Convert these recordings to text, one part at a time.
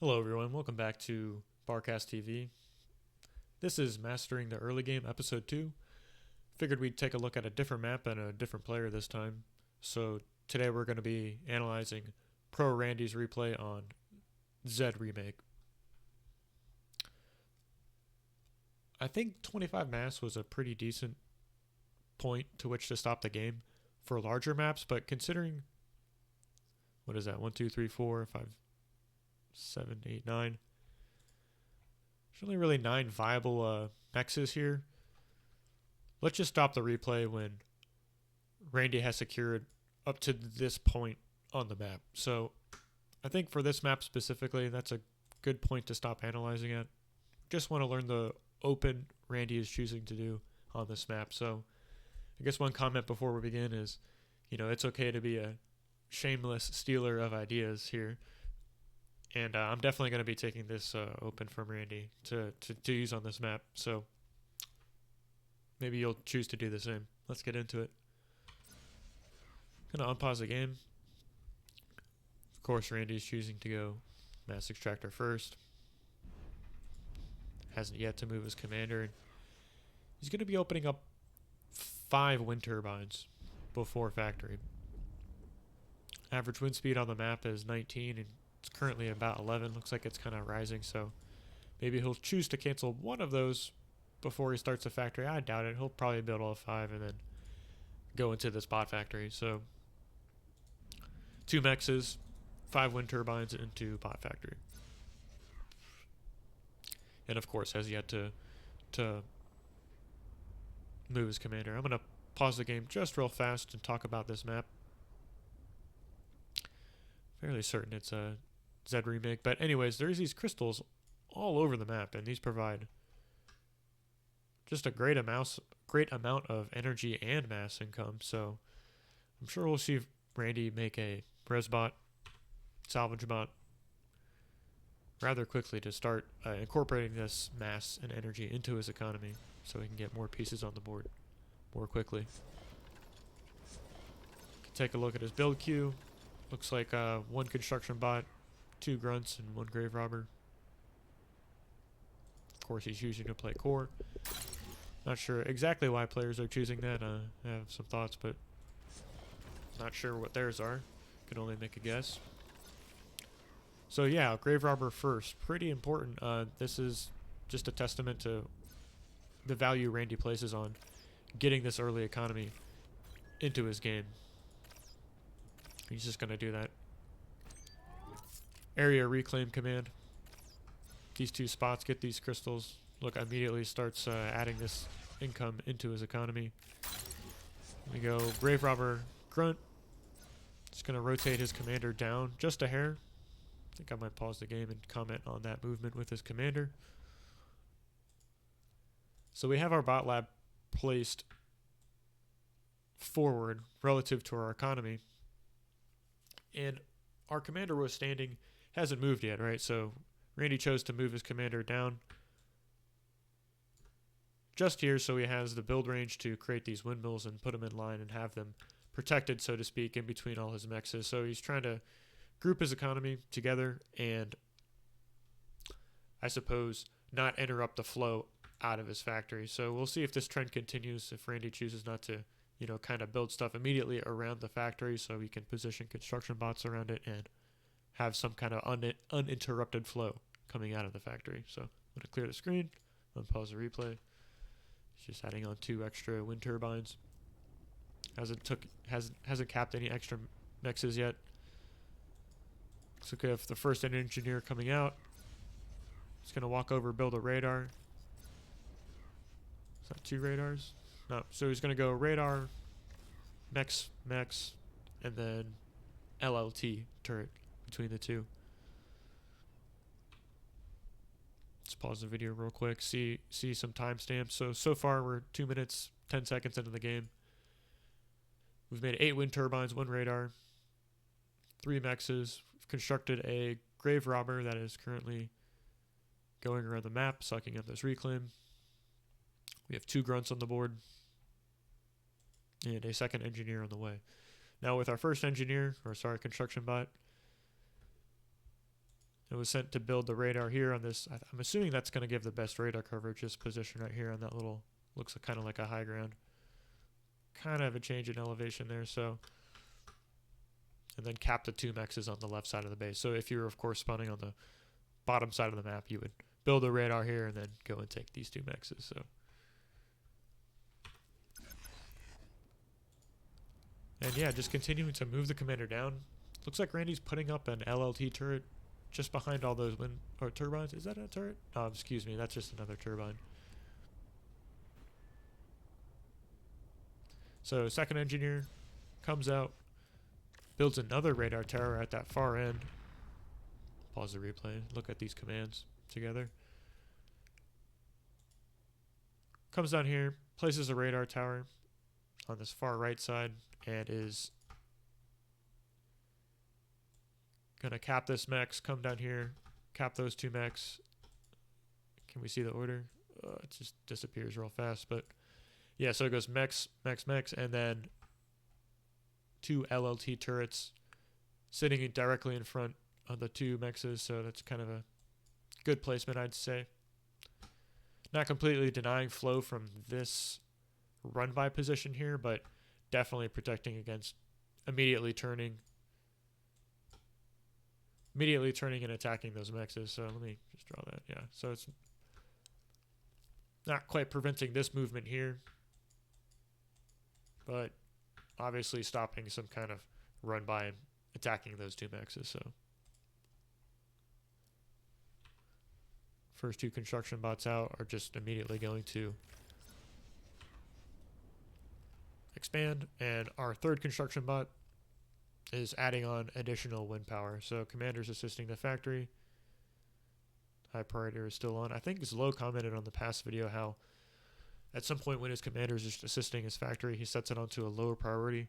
Hello, everyone. Welcome back to Barcast TV. This is Mastering the Early Game, Episode 2. Figured we'd take a look at a different map and a different player this time. So today we're going to be analyzing Pro Randy's replay on Z Remake. I think 25 mass was a pretty decent point to which to stop the game for larger maps, but considering, what is that, 1, 2, 3, 4, 5, 7, 8, 9. There's only really 9 viable mexes here. Let's just stop the replay when Randy has secured up to this point on the map. So I think for this map specifically, that's a good point to stop analyzing it. Just want to learn the open Randy is choosing to do on this map. So I guess one comment before we begin is, it's okay to be a shameless stealer of ideas here. And I'm definitely going to be taking this open from Randy to use on this map. So maybe you'll choose to do the same. Let's get into it. Going to unpause the game. Of course, Randy's choosing to go Mass Extractor first. Hasn't yet to move his commander. He's going to be opening up 5 wind turbines before factory. Average wind speed on the map is 19 and it's currently about 11. Looks like it's kind of rising, so maybe he'll choose to cancel one of those before he starts the factory. I doubt it. He'll probably build all 5 and then go into the spot factory. So 2 mexes, 5 wind turbines into bot factory. And of course has yet to move his commander. I'm going to pause the game just real fast and talk about this map. Fairly certain it's a Z remake, but anyways, there's these crystals all over the map, and these provide just a great amount of energy and mass income. So I'm sure we'll see Randy make a res bot, salvage bot rather quickly to start incorporating this mass and energy into his economy so he can get more pieces on the board more quickly. Take a look at his build queue. Looks like 1 construction bot, 2 grunts, and 1 grave robber. Of course, he's choosing to play core. Not sure exactly why players are choosing that. I have some thoughts, but not sure what theirs are. Can only make a guess. So yeah, grave robber first. Pretty important. This is just a testament to the value Randy places on getting this early economy into his game. He's just going to do that area reclaim command. These 2 spots get these crystals. Look, immediately starts adding this income into his economy. We go grave robber grunt. Just going to rotate his commander down just a hair. I think I might pause the game and comment on that movement with his commander. So we have our bot lab placed forward relative to our economy. And our commander was standing, hasn't moved yet, right? So Randy chose to move his commander down just here so he has the build range to create these windmills and put them in line and have them protected, so to speak, in between all his mexes. So he's trying to group his economy together and, I suppose, not interrupt the flow out of his factory. So we'll see if this trend continues, if Randy chooses not to kind of build stuff immediately around the factory so we can position construction bots around it and have some kind of uninterrupted flow coming out of the factory. So I'm going to clear the screen, unpause the replay. It's just adding on 2 extra wind turbines. Hasn't capped any extra mexes yet. Looks like we have the first engineer coming out. He's going to walk over, build a radar. Is that 2 radars? No, so he's going to go radar, mex, and then LLT turret between the 2. Let's pause the video real quick, see some timestamps. So far we're 2 minutes, 10 seconds into the game. We've made 8 wind turbines, 1 radar, 3 mexes. We've constructed a grave robber that is currently going around the map, sucking up this reclaim. We have 2 grunts on the board and a second engineer on the way. Now with our first engineer, construction bot, It was sent to build the radar here on this. I'm assuming that's going to give the best radar coverage, this position right here on that little, looks kind of like a high ground. Kind of a change in elevation there, so. And then cap the 2 mexes on the left side of the base. So if you're, of course, spawning on the bottom side of the map, you would build a radar here and then go and take these 2 mexes. So. And yeah, just continuing to move the commander down. Looks like Randy's putting up an LLT turret just behind all those wind or turbines. Is that a turret? Oh, excuse me, that's just another turbine. So second engineer comes out, builds another radar tower at that far end. Pause the replay, look at these commands together. Comes down here, places a radar tower on this far right side, and is gonna cap this mechs, come down here, cap those 2 mechs. Can we see the order? It just disappears real fast, but yeah, so it goes mechs, mechs, mechs, and then 2 LLT turrets sitting directly in front of the 2 mexes, so that's kind of a good placement, I'd say. Not completely denying flow from this run-by position here, but definitely protecting against immediately turning and attacking those mexes. So let me just draw that. Yeah, so it's not quite preventing this movement here, but obviously stopping some kind of run by and attacking those 2 mexes. So first 2 construction bots out are just immediately going to expand, and our 3rd construction bot is adding on additional wind power. So commander's assisting the factory. High priority is still on. I think Zlo commented on the past video how at some point when his commander is just assisting his factory, he sets it onto a lower priority.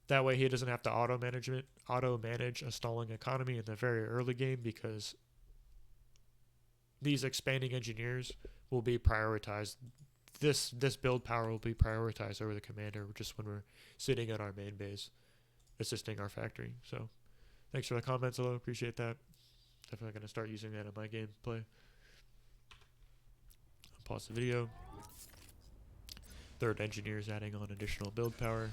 That way he doesn't have to auto manage a stalling economy in the very early game, because these expanding engineers will be prioritized. This build power will be prioritized over the commander just when we're sitting at our main base assisting our factory. So thanks for the comments, Zlo. Appreciate that. Definitely going to start using that in my gameplay. Pause the video. 3rd engineer is adding on additional build power.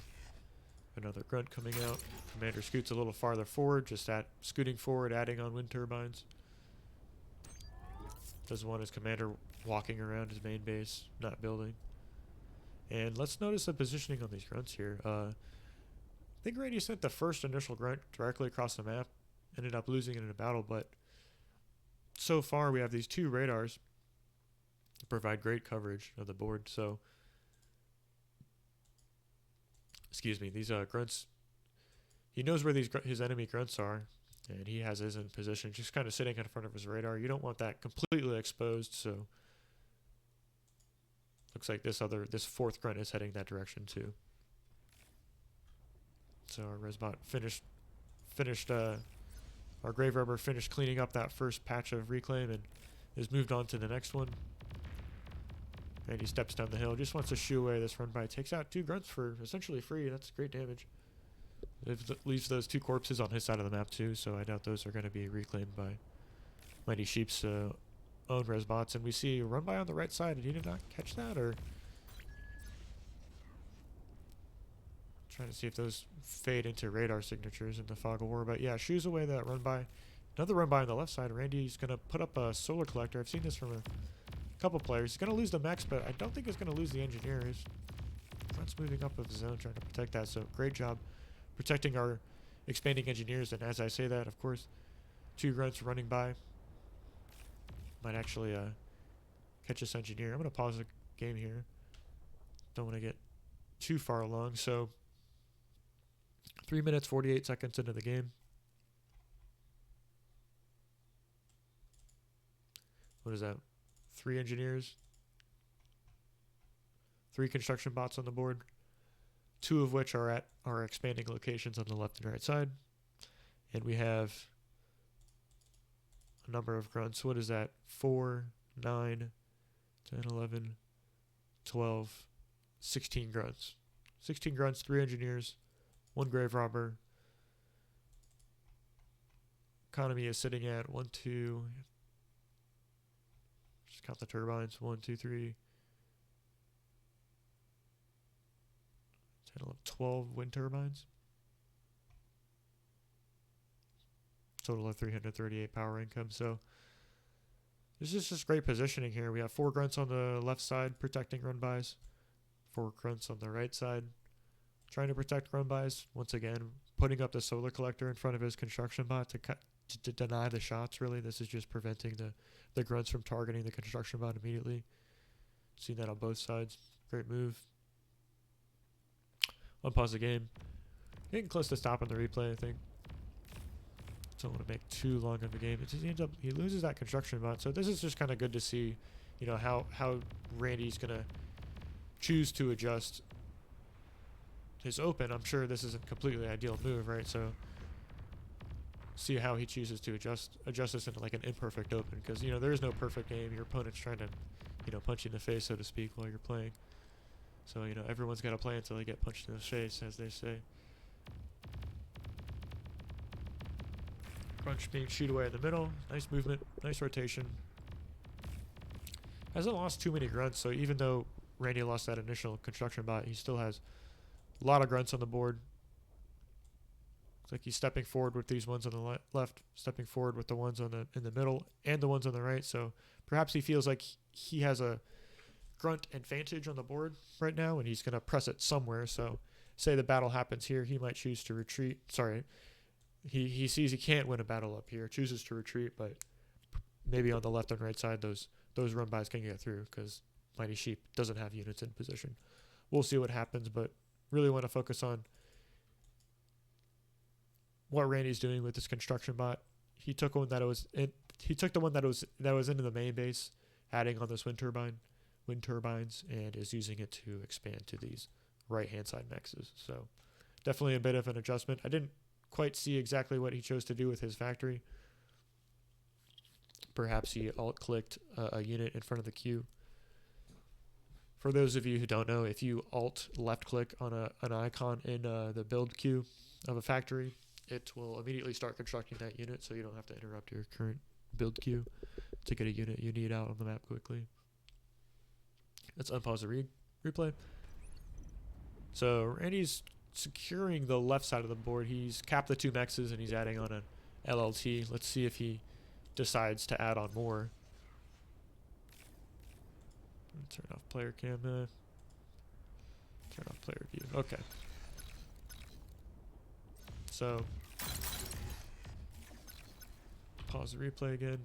Another grunt coming out. Commander scoots a little farther forward, just scooting forward, adding on wind turbines. Doesn't want his commander walking around his main base, not building. And let's notice the positioning on these grunts here. I think Randy sent the first initial grunt directly across the map, ended up losing it in a battle, but so far we have these 2 radars that provide great coverage of the board. So excuse me, these grunts, he knows where his enemy grunts are, and he has his in position, just kind of sitting in front of his radar. You don't want that completely exposed, so looks like this 4th grunt is heading that direction too. So our Resbot finished our Grave Robber finished cleaning up that first patch of reclaim and is moved on to the next one. And he steps down the hill, just wants to shoo away this run by. Takes out 2 grunts for essentially free. That's great damage. It leaves those 2 corpses on his side of the map too, so I doubt those are going to be reclaimed by Mighty Sheep's own Resbots. And we see a run by on the right side. Did he not catch that, or? Trying to see if those fade into radar signatures in the fog of war. But yeah, shoos away that run by. Another run by on the left side. Randy's going to put up a solar collector. I've seen this from a couple players. He's going to lose the mechs, but I don't think he's going to lose the engineers. That's moving up of the zone, trying to protect that. So great job protecting our expanding engineers. And as I say that, of course, 2 grunts running by might actually catch this engineer. I'm going to pause the game here. Don't want to get too far along. So 3 minutes, 48 seconds into the game. What is that? 3 engineers. 3 construction bots on the board. 2 of which are at our expanding locations on the left and right side. And we have a number of grunts. What is that? 4, 9, 10, 11, 12, 16 grunts. 16 grunts, 3 engineers, 1 grave robber, economy is sitting at 1, 2. Just count the turbines. 1, 2, 3. 10, 11, 12 wind turbines. Total of 338 power income. So this is just great positioning here. We have 4 grunts on the left side protecting run bys. 4 grunts on the right side trying to protect run bys. Once again, putting up the solar collector in front of his construction bot to deny the shots, really. This is just preventing the grunts from targeting the construction bot immediately. Seen that on both sides. Great move. Unpause the game. Getting close to stopping the replay, I think. Don't want to make too long of a game. He loses that construction bot. So this is just kind of good to see, you know, how Randy's going to choose to adjust his open. I'm sure this isn't a completely ideal move, right? So see how he chooses to adjust this into like an imperfect open, because, you know, there is no perfect game. Your opponent's trying to, you know, punch you in the face, so to speak, while you're playing. So, you know, everyone's got to play until they get punched in the face, as they say. Crunch being shoot away in the middle. Nice movement. Nice rotation. Hasn't lost too many grunts, so even though Randy lost that initial construction bot, he still has a lot of grunts on the board. Looks like he's stepping forward with these ones on the left, stepping forward with the ones in the middle, and the ones on the right. So perhaps he feels like he has a grunt advantage on the board right now, and he's going to press it somewhere. So say the battle happens here, he might choose to retreat. Sorry. He sees he can't win a battle up here, chooses to retreat, but maybe on the left and right side, those run bys can get through because Mighty Sheep doesn't have units in position. We'll see what happens, but really want to focus on what Randy's doing with this construction bot. He took one that was in, he took the one that was into the main base, adding on this wind turbines, and is using it to expand to these right hand side nexus. So definitely a bit of an adjustment. I didn't quite see exactly what he chose to do with his factory. Perhaps he alt-clicked a unit in front of the queue. For those of you who don't know, if you alt-left-click on an icon in the build queue of a factory, it will immediately start constructing that unit, so you don't have to interrupt your current build queue to get a unit you need out on the map quickly. Let's unpause the replay. So Randy's securing the left side of the board. He's capped the 2 mexes and he's adding on an LLT. Let's see if he decides to add on more. Turn off player cam. Turn off player view. Okay. So pause the replay again.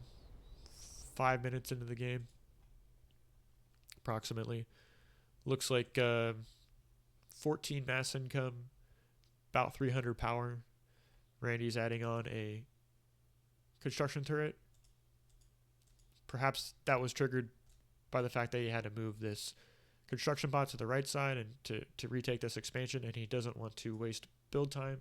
5 minutes into the game, approximately. Looks like 14 mass income, about 300 power. Randy's adding on a construction turret. Perhaps that was triggered by the fact that he had to move this construction bot to the right side and to retake this expansion, and he doesn't want to waste build time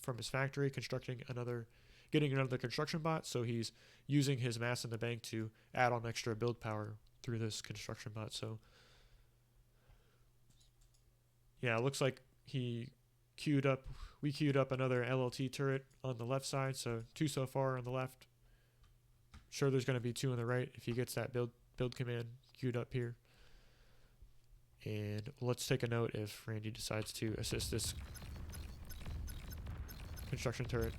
from his factory getting another construction bot, so he's using his mass in the bank to add on extra build power through this construction bot. So yeah, it looks like we queued up another LLT turret on the left side, so 2 so far on the left. Sure, there's going to be 2 on the right if he gets that build command queued up here. And let's take a note if Randy decides to assist this construction turret.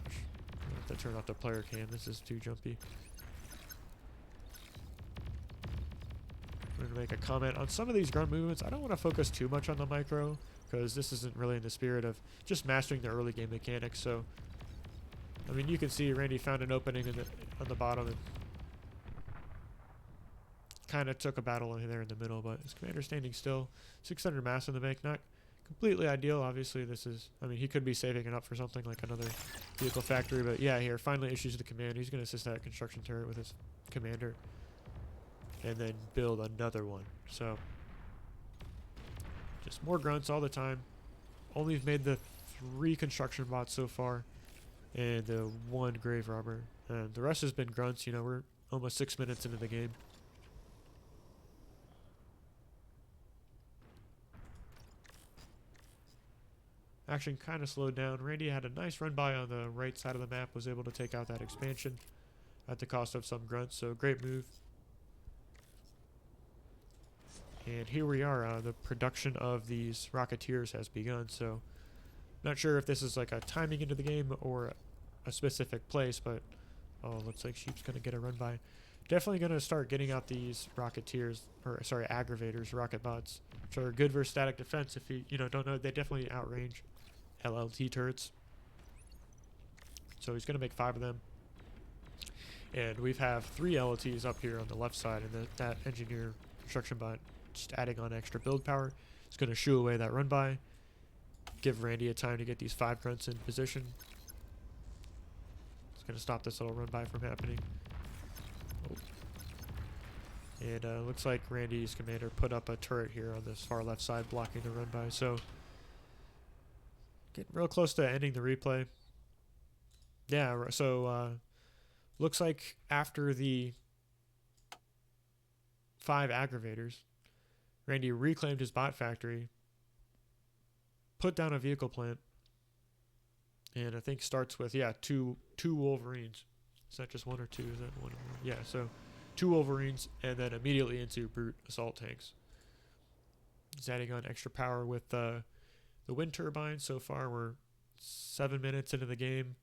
Gosh, I have to turn off the player cam. This is too jumpy. I'm going to make a comment on some of these grunt movements. I don't want to focus too much on the micro, because this isn't really in the spirit of just mastering the early game mechanics. So, I mean, you can see Randy found an opening on the bottom and kind of took a battle in there in the middle, but his commander standing still. 600 mass in the bank, not completely ideal. Obviously, he could be saving it up for something like another vehicle factory, but yeah, here, finally issues the command. He's going to assist that construction turret with his commander and then build another one. So just more grunts all the time. Only made the 3 construction bots so far and the 1 grave robber. And the rest has been grunts. You know, we're almost 6 minutes into the game. Action kind of slowed down. Randy had a nice run by on the right side of the map, was able to take out that expansion at the cost of some grunts, so great move. And here we are, the production of these Rocketeers has begun, so not sure if this is like a timing into the game or a specific place, but oh, looks like Sheep's going to get a run by. Definitely going to start getting out these Rocketeers, or sorry, Aggravators, Rocket Bots, which are good versus static defense. If you don't know, they definitely outrange LLT turrets. So he's going to make 5 of them. And we have 3 LLTs up here on the left side, and that Engineer Construction Bot just adding on extra build power. It's going to shoo away that run by. Give Randy a time to get these 5 grunts in position. It's going to stop this little run by from happening. Oh. And looks like Randy's commander put up a turret here on this far left side blocking the run by. So getting real close to ending the replay. Yeah, so looks like after the 5 aggravators, Randy reclaimed his bot factory, put down a vehicle plant, and I think starts with, yeah, two Wolverines. Is that just 1 or 2? Is that 1 or more? Yeah, so 2 Wolverines, and then immediately into brute assault tanks. He's adding on extra power with the wind turbine. So far, we're 7 minutes into the game.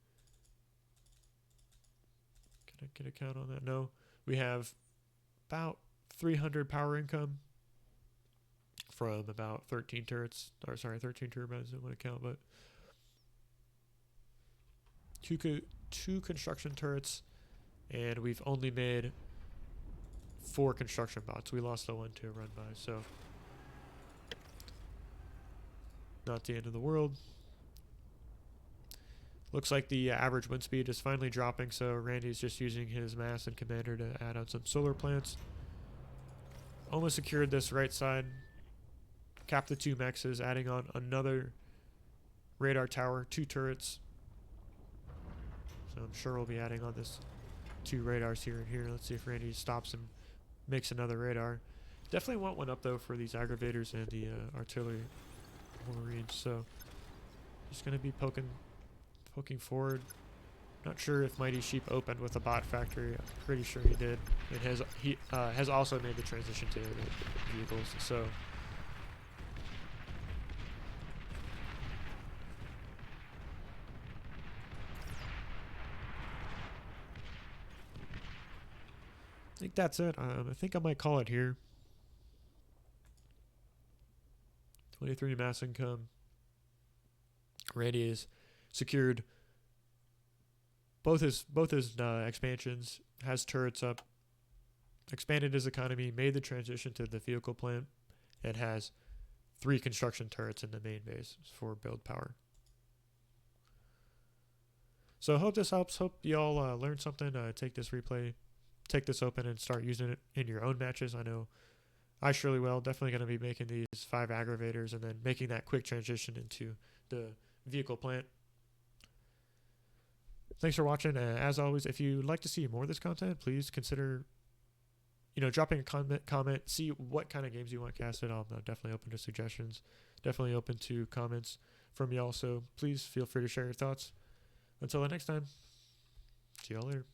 Can I get a count on that? No. We have about 300 power income from about 13 turrets. Or sorry, 13 turbines. I don't want to count, but two construction turrets, and we've only made 4 construction bots. We lost the one to run by, so not the end of the world. Looks like the average wind speed is finally dropping, so Randy's just using his mass and commander to add on some solar plants. Almost secured this right side. Cap the 2 mexes, adding on another radar tower, 2 turrets. So I'm sure we'll be adding on this 2 radars here and here. Let's see if Randy stops and makes another radar. Definitely want one up though for these aggravators and the artillery Wolverines. So just gonna be poking forward. Not sure if Mighty Sheep opened with a bot factory. I'm pretty sure he did. And he has also made the transition to the vehicles. So I think that's it. I think I might call it here. 23 mass income. Randy has secured both his expansions, has turrets up, expanded his economy, made the transition to the vehicle plant, and has 3 construction turrets in the main base for build power. So I hope this helps. Hope y'all learned something. Take this replay, take this open, and start using it in your own matches. I know I surely will. Definitely going to be making these 5 aggravators and then making that quick transition into the vehicle plant. Thanks for watching. As always, if you'd like to see more of this content, please consider, dropping a comment. See what kind of games you want casted. I'm definitely open to suggestions. Definitely open to comments from y'all. So please feel free to share your thoughts. Until the next time, see y'all later.